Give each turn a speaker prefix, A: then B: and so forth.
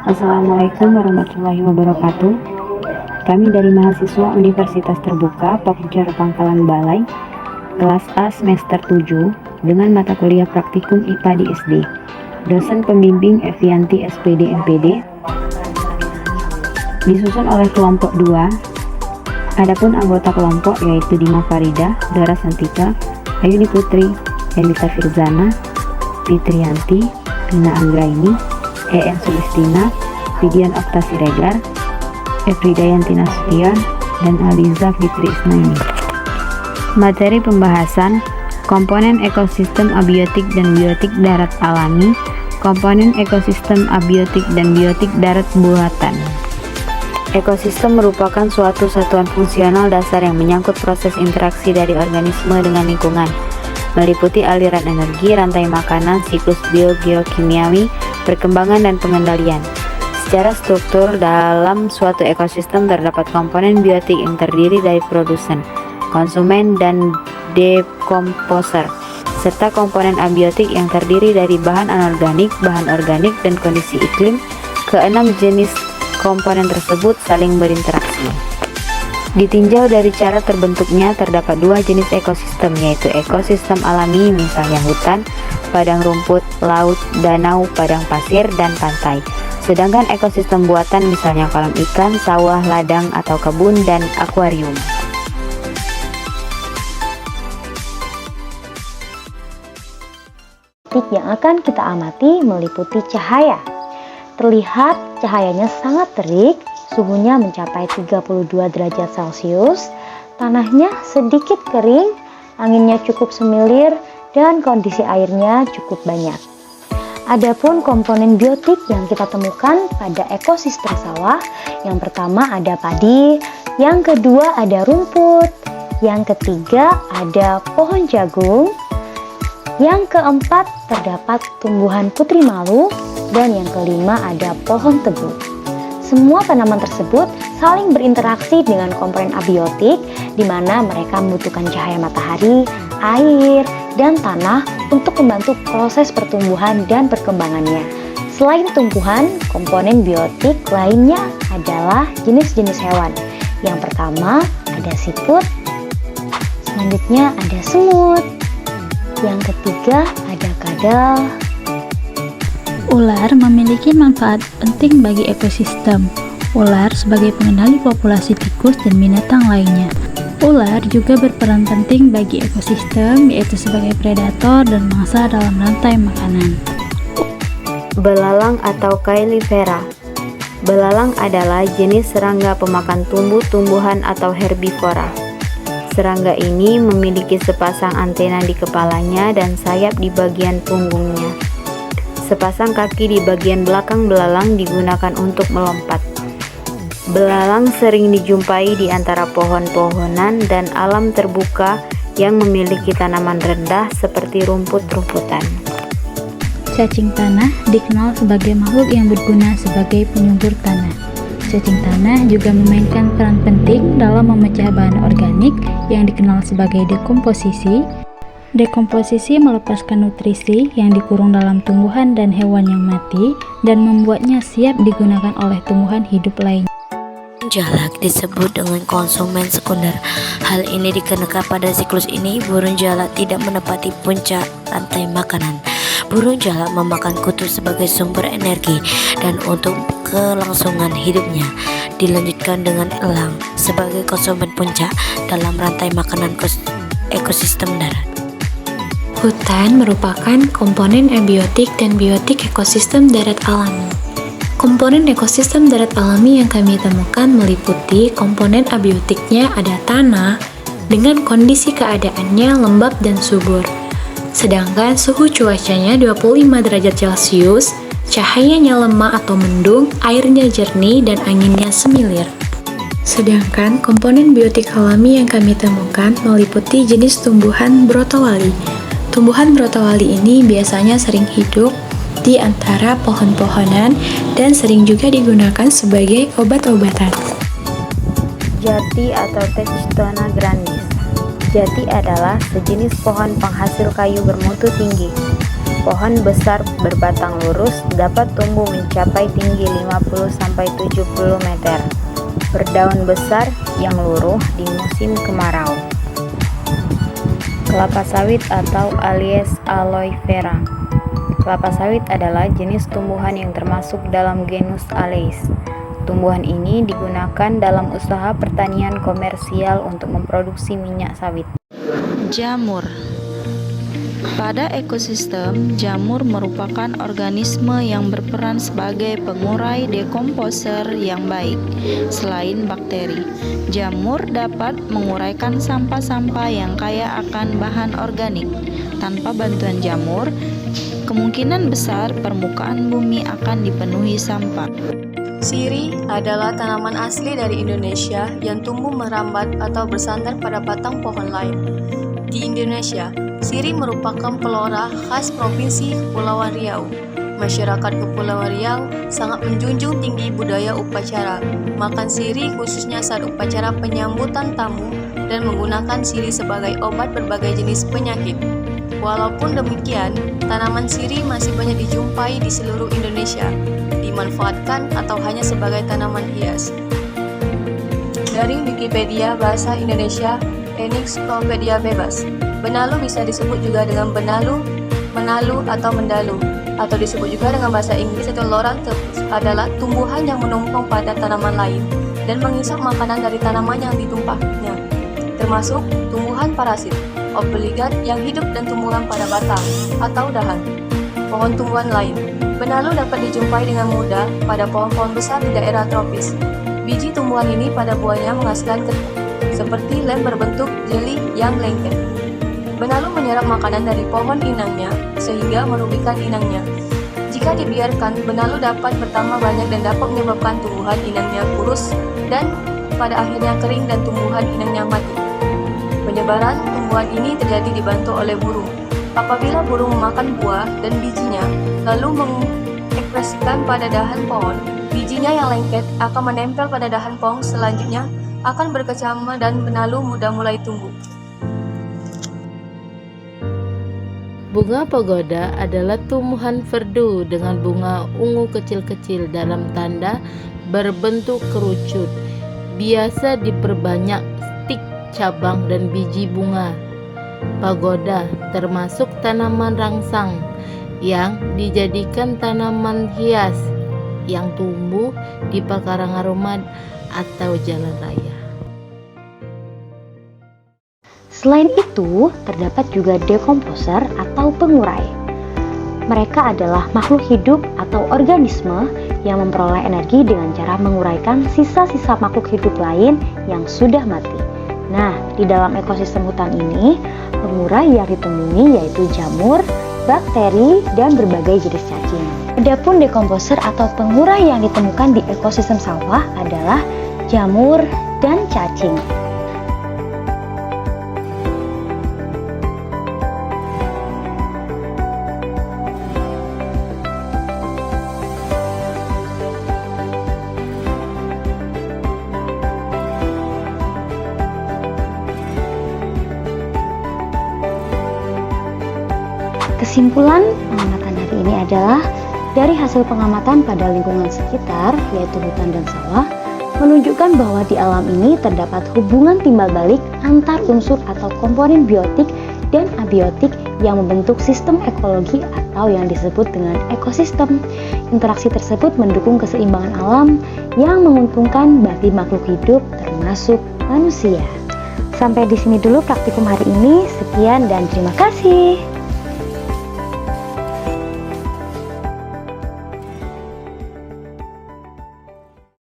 A: Assalamualaikum warahmatullahi wabarakatuh. Kami dari mahasiswa Universitas Terbuka Pokja Pangkalan Balai, kelas A semester 7 dengan mata kuliah praktikum IPA di SD. Dosen pembimbing Evianti SPD MPD. Disusun oleh kelompok 2. Adapun anggota kelompok yaitu Dima Farida, Dora Santika, Ayuni Putri, Elita Firzana, Fitrianti, Rina Anggraini, EN Sulistina, Vidian Okta Siregar, Efridayanti Nasution, dan Aliza Fitri Isnaini. Materi pembahasan: komponen ekosistem abiotik dan biotik darat alami, komponen ekosistem abiotik dan biotik darat buatan. Ekosistem merupakan suatu satuan fungsional dasar yang menyangkut proses interaksi dari organisme dengan lingkungan, meliputi aliran energi, rantai makanan, siklus biogeokimiawi, perkembangan dan pengendalian. Secara struktur, dalam suatu ekosistem terdapat komponen biotik yang terdiri dari produsen, konsumen, dan dekomposer, serta komponen abiotik yang terdiri dari bahan anorganik, bahan organik, dan kondisi iklim. Keenam jenis komponen tersebut saling berinteraksi. Ditinjau dari cara terbentuknya, terdapat dua jenis ekosistem, yaitu ekosistem alami, misalnya hutan, padang rumput, laut, danau, padang pasir, dan pantai. Sedangkan ekosistem buatan misalnya kolam ikan, sawah, ladang, atau kebun, dan akuarium.
B: Yang akan kita amati meliputi cahaya. Terlihat cahayanya sangat terik, suhunya mencapai 32 derajat Celcius, tanahnya sedikit kering, anginnya cukup semilir, dan kondisi airnya cukup banyak. Adapun komponen biotik yang kita temukan pada ekosistem sawah, yang pertama ada padi, yang kedua ada rumput, yang ketiga ada pohon jagung, yang keempat terdapat tumbuhan putri malu, dan yang kelima ada pohon tebu. Semua tanaman tersebut saling berinteraksi dengan komponen abiotik, di mana mereka membutuhkan cahaya matahari, air, dan tanah untuk membantu proses pertumbuhan dan perkembangannya. Selain tumbuhan, komponen biotik lainnya adalah jenis-jenis hewan. Yang pertama ada siput, selanjutnya ada semut, yang ketiga ada kadal.
C: Ular memiliki manfaat penting bagi ekosistem. Ular sebagai pengendali populasi tikus dan binatang lainnya. Ular juga berperan penting bagi ekosistem, yaitu sebagai predator dan mangsa dalam rantai makanan.
A: Belalang atau Caelifera. Belalang adalah jenis serangga pemakan tumbuh-tumbuhan atau herbivora. Serangga ini memiliki sepasang antena di kepalanya dan sayap di bagian punggungnya. Sepasang kaki di bagian belakang belalang digunakan untuk melompat. Belalang sering dijumpai di antara pohon-pohonan dan alam terbuka yang memiliki tanaman rendah seperti rumput-rumputan.
C: Cacing tanah dikenal sebagai makhluk yang berguna sebagai penyubur tanah. Cacing tanah juga memainkan peran penting dalam memecah bahan organik yang dikenal sebagai dekomposisi. Dekomposisi melepaskan nutrisi yang dikurung dalam tumbuhan dan hewan yang mati dan membuatnya siap digunakan oleh tumbuhan hidup lainnya.
D: Jalak disebut dengan konsumen sekunder. Hal ini dikarenakan pada siklus ini burung jalak tidak menepati puncak rantai makanan. Burung jalak memakan kutu sebagai sumber energi dan untuk kelangsungan hidupnya dilanjutkan dengan elang sebagai konsumen puncak dalam rantai makanan ekosistem darat.
E: Hutan merupakan komponen abiotik dan biotik ekosistem darat alami. Komponen ekosistem darat alami yang kami temukan meliputi komponen abiotiknya ada tanah dengan kondisi keadaannya lembab dan subur. Sedangkan suhu cuacanya 25 derajat Celcius, cahayanya lemah atau mendung, airnya jernih dan anginnya semilir. Sedangkan komponen biotik alami yang kami temukan meliputi jenis tumbuhan brotowali. Tumbuhan brotowali ini biasanya sering hidup di antara pohon-pohonan dan sering juga digunakan sebagai obat-obatan.
A: Jati atau Tectona grandis. Jati adalah sejenis pohon penghasil kayu bermutu tinggi.
F: Pohon besar berbatang lurus dapat tumbuh mencapai tinggi 50-70 meter. Berdaun besar yang luruh di musim kemarau. Kelapa sawit atau alias aloe vera. Kelapa sawit adalah jenis tumbuhan yang termasuk dalam genus Aloes. Tumbuhan ini digunakan dalam usaha pertanian komersial untuk memproduksi minyak sawit.
G: Jamur. Pada ekosistem, jamur merupakan organisme yang berperan sebagai pengurai dekomposer yang baik. Selain bakteri, jamur dapat menguraikan sampah-sampah yang kaya akan bahan organik. Tanpa bantuan jamur, kemungkinan besar permukaan bumi akan dipenuhi sampah.
H: Sirih adalah tanaman asli dari Indonesia yang tumbuh merambat atau bersandar pada batang pohon lain. Di Indonesia, sirih merupakan pelora khas Provinsi Kepulauan Riau. Masyarakat Kepulauan Riau sangat menjunjung tinggi budaya upacara. Makan sirih khususnya saat upacara penyambutan tamu dan menggunakan sirih sebagai obat berbagai jenis penyakit. Walaupun demikian, tanaman sirih masih banyak dijumpai di seluruh Indonesia, dimanfaatkan atau hanya sebagai tanaman hias. Dari Wikipedia Bahasa Indonesia, Ensiklopedia Bebas. Benalu bisa disebut juga dengan benalu, menalu atau mendalu, atau disebut juga dengan bahasa Inggris atau Loranthus, adalah tumbuhan yang menumpang pada tanaman lain dan menghisap makanan dari tanaman yang ditumpahnya, termasuk tumbuhan parasit, obligat yang hidup dan tumbuhan pada batang atau dahan pohon tumbuhan lain. Benalu dapat dijumpai dengan mudah pada pohon-pohon besar di daerah tropis. Biji tumbuhan ini pada buahnya menghasilkan ketum, seperti lem berbentuk jeli yang lengket. Benalu menyerap makanan dari pohon inangnya sehingga merugikan inangnya. Jika dibiarkan, benalu dapat bertambah banyak dan dapat menyebabkan tumbuhan inangnya kurus dan pada akhirnya kering dan tumbuhan inangnya mati. Penyebaran tumbuhan ini terjadi dibantu oleh burung. Apabila burung memakan buah dan bijinya, lalu mengekspresikan pada dahan pohon, bijinya yang lengket akan menempel pada dahan pohon selanjutnya akan berkecamah dan benalu mudah mulai tumbuh.
I: Bunga pagoda adalah tumbuhan verdu dengan bunga ungu kecil-kecil dalam tanda berbentuk kerucut. Biasa diperbanyak stik, cabang, dan biji bunga. Pagoda termasuk tanaman rangsang yang dijadikan tanaman hias yang tumbuh di pekarangan rumah atau jalan raya.
B: Selain itu, terdapat juga dekomposer atau pengurai. Mereka adalah makhluk hidup atau organisme yang memperoleh energi dengan cara menguraikan sisa-sisa makhluk hidup lain yang sudah mati. Nah, di dalam ekosistem hutan ini, pengurai yang ditemui yaitu jamur, bakteri, dan berbagai jenis cacing. Adapun dekomposer atau pengurai yang ditemukan di ekosistem sawah adalah jamur dan cacing. Kesimpulan pengamatan hari ini adalah dari hasil pengamatan pada lingkungan sekitar, yaitu hutan dan sawah, menunjukkan bahwa di alam ini terdapat hubungan timbal balik antar unsur atau komponen biotik dan abiotik yang membentuk sistem ekologi atau yang disebut dengan ekosistem. Interaksi tersebut mendukung keseimbangan alam yang menguntungkan bagi makhluk hidup termasuk manusia. Sampai di sini dulu praktikum hari ini. Sekian dan terima kasih.